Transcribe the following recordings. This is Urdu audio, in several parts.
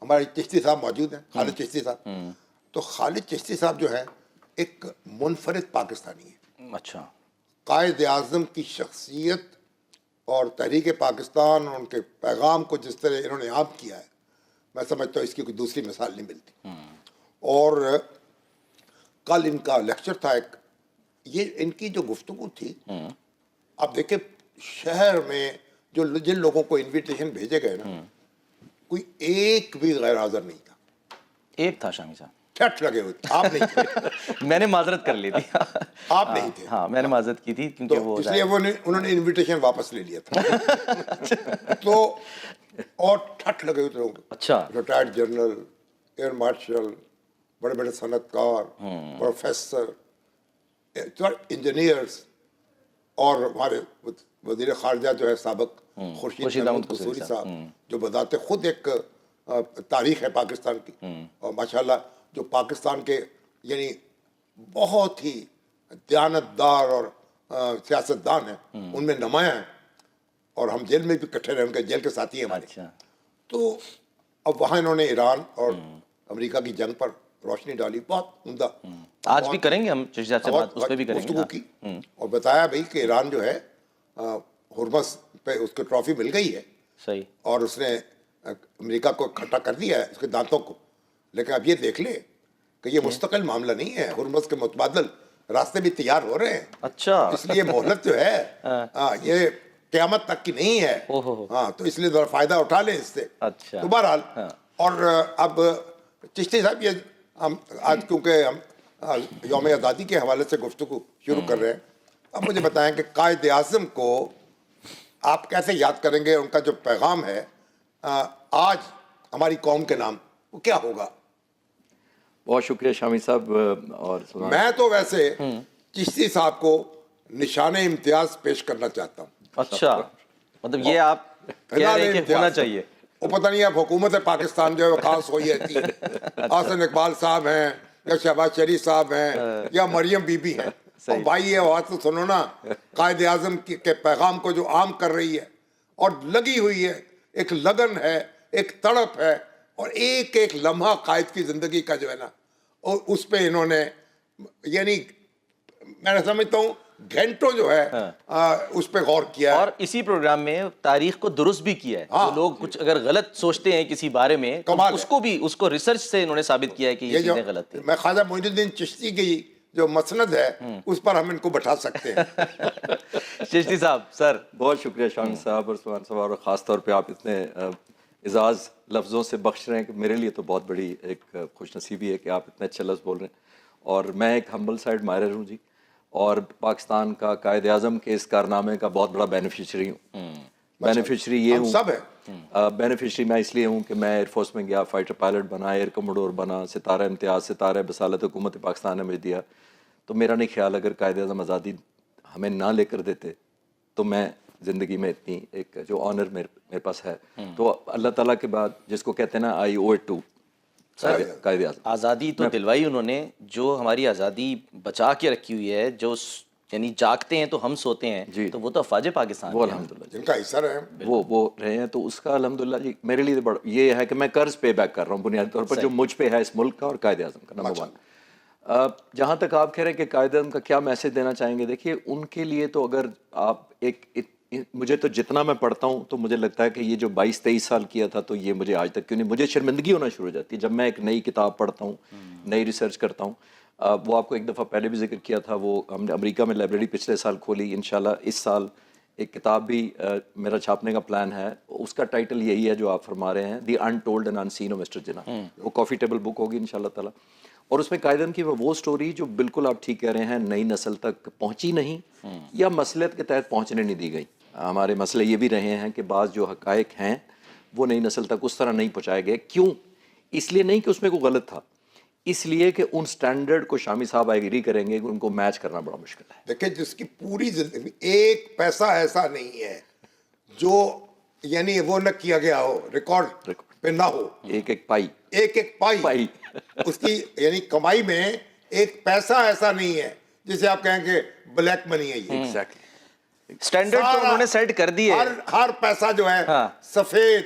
ہمارے چشتی صاحب موجود ہیں، خالد چشتی صاحب. تو خالد چشتی صاحب جو ہے ایک منفرد پاکستانی ہے. اچھا. قائد اعظم کی شخصیت اور تحریک پاکستان اور ان کے پیغام کو جس طرح انہوں نے عام کیا ہے، میں سمجھتا ہوں اس کی کوئی دوسری مثال نہیں ملتی. اور کل ان کا لیکچر تھا ایک، یہ ان کی جو گفتگو تھی، اب دیکھیں شہر میں جو جن لوگوں کو انویٹیشن بھیجے گئے نا، کوئی ایک بھی غیر حاضر نہیں تھا. ایک تھا شامی صاحب. ٹھٹ لگے ہوئے تھے. آپ نہیں تھے. میں نے معذرت کر لی تھی. آپ نہیں تھے. ہاں میں نے معذرت کی تھی کیونکہ وہ اس لیے انہوں نے انویٹیشن واپس لے لیا تھا. تو اور ٹھٹ لگے ہوئے تھے لوگ. اچھا. ریٹائرڈ جنرل، ایئر مارشل، بڑے بڑے صنعت کار، پروفیسر، انجینئرس، اور ہمارے وزیر خارجہ جو ہے سابق خورشید احمد قصوری صاحب، جو بذات خود ایک تاریخ ہے پاکستان کی. اور ماشاءاللہ جو پاکستان کے یعنی بہت ہی دیانتدار اور سیاستدان ہیں، ان میں نمایاں ہیں. اور ہم جیل میں بھی اکٹھے رہے، ان کے جیل کے ساتھی ہیں ہمارے. تو اب وہاں انہوں نے ایران اور امریکہ کی جنگ پر روشنی ڈالی، بہت عمدہ. آج بھی کریں گے ہم چشتی صاحب سے بات، اس پہ بھی کریں گے. گفتگو کی اور بتایا بھائی کہ ایران جو ہے ہرمز پہ اس کو ٹرافی مل گئی ہے. صحیح. اور اس نے امریکہ کو اکٹھا کر دیا ہے اس کے دانتوں کو. لیکن اب یہ دیکھ لے کہ یہ مستقل معاملہ نہیں ہے، ہرمز کے متبادل راستے بھی تیار ہو رہے ہیں. اچھا. اس لیے مہلت جو ہے یہ قیامت تک کی نہیں ہے. ہاں تو اس لیے ذرا فائدہ اٹھا لیں اس سے. اچھا. تو بہرحال اور اب چشتی صاحب یہ ہم آج کیونکہ ہم یوم آزادی کے حوالے سے گفتگو شروع کر رہے ہیں، اب مجھے بتائیں کہ قائد اعظم کو آپ کیسے یاد کریں گے؟ ان کا جو پیغام ہے آج ہماری قوم کے نام، وہ کیا ہوگا؟ بہت شکریہ شامی صاحب. اور میں تو ویسے چشتی صاحب کو نشان امتیاز پیش کرنا چاہتا ہوں. اچھا، مطلب یہ آپ کہہ رہے ہیں کہ ہونا چاہیے. وہ پتہ نہیں اب حکومت پاکستان جو ہے وہ خاص ہوئی ہے، حسن اقبال صاحب ہیں یا شہباز شریف صاحب ہیں یا مریم بی بی ہیں. اور بھائی یہ بات تو سنو نا، قائد اعظم کے پیغام کو جو عام کر رہی ہے اور لگی ہوئی ہے، ایک لگن ہے، ایک تڑپ ہے، اور ایک ایک لمحہ قائد کی زندگی کا جو ہے نا، اور اس پہ انہوں نے یعنی میں سمجھتا ہوں گھنٹوں جو ہے اس پہ غور کیا ہے. اور اسی پروگرام میں تاریخ کو درست بھی کیا ہے. جو لوگ کچھ اگر غلط سوچتے ہیں کسی بارے میں، اس کو ریسرچ سے انہوں نے ثابت کیا ہے کہ یہ چیزیں غلط تھیں. میں خواجہ معین الدین چشتی کی جو مسند ہے اس پر ہم ان کو بٹھا سکتے ہیں. چشتی صاحب سر بہت شکریہ شامی صاحب اور سبحان صاحب، اور خاص طور پہ آپ اتنے اعزاز لفظوں سے بخش رہے ہیں کہ میرے لیے تو بہت بڑی ایک خوش نصیبی ہے کہ آپ اتنے اچھے لفظ بول رہے ہیں. اور میں ایک ہمبل سائڈ مائرر ہوں جی، اور پاکستان کا قائد اعظم کے اس کارنامے کا بہت بڑا بینیفیشری ہوں. بینیفیشری یہ ہوں، سب ہے بینیفیشری میں اس لیے ہوں کہ میں ایئر فورس میں گیا، فائٹر پائلٹ بنا، ایئر کموڈور بنا، ستارہ امتیاز، ستارہ بصالت حکومت پاکستان نے مجھے دیا. تو میرا نہیں خیال اگر قائد اعظم آزادی ہمیں نہ لے کر دیتے تو میں زندگی میں اتنی ایک جو آنر میرے پاس ہے، تو اللہ تعالیٰ کے بعد جس کو کہتے ہیں نا آئی او اٹ ٹو قائد اعظم. آزادی تو دلوائی انہوں نے، جو ہماری آزادی بچا کے رکھی ہوئی ہے، جو یعنی جاگتے ہیں تو ہم سوتے ہیں جی، تو وہ تو افواج پاکستان وہ الحمدللہ جن کا حصہ رہے وہ رہے ہیں. تو اس کا الحمدللہ جی میرے لیے بڑا یہ ہے کہ میں قرض پے بیک کر رہا ہوں بنیادی طور پر جو مجھ پہ ہے اس ملک کا اور قائد اعظم کا. نمبر 1. جہاں تک آپ کہہ رہے ہیں کہ قائد اعظم کا کیا میسج دینا چاہیں گے، دیکھیے ان کے لیے تو اگر آپ مجھے تو جتنا میں پڑھتا ہوں تو مجھے لگتا ہے کہ یہ جو 22-23 سال کیا تھا تو یہ مجھے آج تک کیوں نہیں، مجھے شرمندگی ہونا شروع ہو جاتی ہے جب میں ایک نئی کتاب پڑھتا ہوں، نئی ریسرچ کرتا ہوں. وہ آپ کو ایک دفعہ پہلے بھی ذکر کیا تھا، وہ ہم نے امریکہ میں لائبریری پچھلے سال کھولی، انشاءاللہ اس سال ایک کتاب بھی میرا چھاپنے کا پلان ہے. اس کا ٹائٹل یہی ہے جو آپ فرما رہے ہیں، the untold and unseen of mister Jinnah. وہ کافی ٹیبل بک ہوگی انشاءاللہ تعالیٰ. اور اس میں قائد اعظم کی وہ سٹوری جو بالکل آپ ٹھیک کہہ رہے ہیں نئی نسل تک پہنچی نہیں یا مصلحت کے تحت پہنچنے نہیں دی گئی. ہمارے مسئلے یہ بھی رہے ہیں کہ بعض جو حقائق ہیں وہ نئی نسل تک اس طرح نہیں پہنچائے گئے. کیوں؟ اس لیے نہیں کہ اس میں کوئی غلط تھا، اس لیے کہ ان سٹینڈرڈ کو شامی صاحب ایگری کریں گے کہ ان کو میچ کرنا بڑا مشکل ہے. دیکھیں جس کی پوری زندگی ایک پیسہ ایسا نہیں ہے جو یعنی وہ نہ کیا گیا ہو، ریکارڈ پہ نہ ہو. ایک پائی اس کی یعنی کمائی میں ایک پیسہ ایسا نہیں ہے جسے آپ کہیں کہ بلیک منی ہے. یہ اسٹینڈرڈ تو انہوں نے سیٹ کر دی ہے. ہر پیسہ جو ہے سفید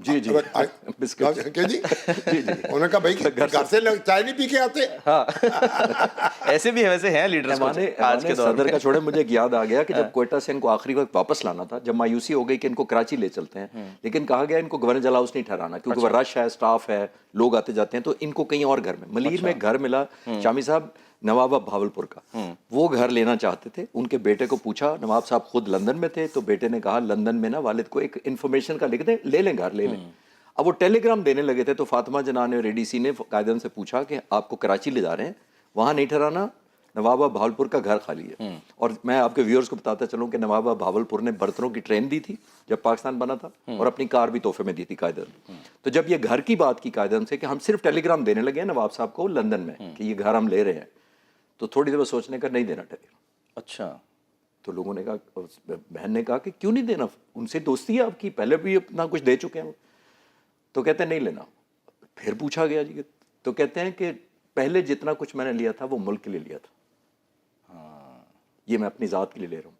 جی جی بسکٹ کیا جی جی جی انہوں نے کہا بھائی گھر سے چائے نہیں پی کے آتے. ایسے بھی ویسے ہیں لیڈرز آج کے دور صدر میں. کا چھوڑے مجھے ایک یاد آ گیا کہ جب کوئٹہ سے ان کو آخری وقت واپس لانا تھا, جب مایوسی ہو گئی کہ ان کو کراچی لے چلتے ہیں, لیکن کہا گیا ان کو گورنر جل ہاؤس نہیں ٹھہرانا کیونکہ وہ رش ہے, سٹاف ہے, لوگ آتے جاتے ہیں, تو ان کو کہیں اور گھر میں ملیر میں گھر ملا شامی صاحب نوابہ بھاولپور کا, وہ گھر لینا چاہتے تھے. ان کے بیٹے کو پوچھا, نواب صاحب خود لندن میں تھے, تو بیٹے نے کہا لندن میں نا والد کو ایک انفارمیشن کا لکھ دیں, لے لیں گھر لے لیں. اب وہ ٹیلی گرام دینے لگے تھے, تو فاطمہ جنان اور ADC نے قائداعظم سے پوچھا کہ آپ کو کراچی لے جا رہے ہیں, وہاں نہیں ٹھہرانا, نوابہ بھاولپور کا گھر خالی ہے. اور میں آپ کے ویورز کو بتاتا چلوں کہ نوابہ بھاولپور نے برتنوں کی ٹرین دی تھی جب پاکستان بنا تھا, اور اپنی کار بھی تحفے میں دی تھی قائداعظم. تو جب یہ گھر کی بات کی قائداعظم سے کہ ہم صرف ٹیلی گرام دینے لگے ہیں نواب صاحب کو لندن میں کہ یہ گھر ہم لے رہے ہیں, تو تھوڑی دیر سوچنے کا نہیں دینا ٹیلی گرام. اچھا. تو لوگوں نے کہا, بہن نے کہا کہ کیوں نہیں دینا, ان سے دوستی ہے آپ کی, پہلے بھی اپنا کچھ دے چکے ہیں. تو کہتے ہیں نہیں لینا. پھر پوچھا گیا جی, تو کہتے ہیں کہ پہلے جتنا کچھ میں نے لیا تھا وہ ملک کے لیے لیا تھا, یہ میں اپنی ذات کے لیے لے رہا ہوں.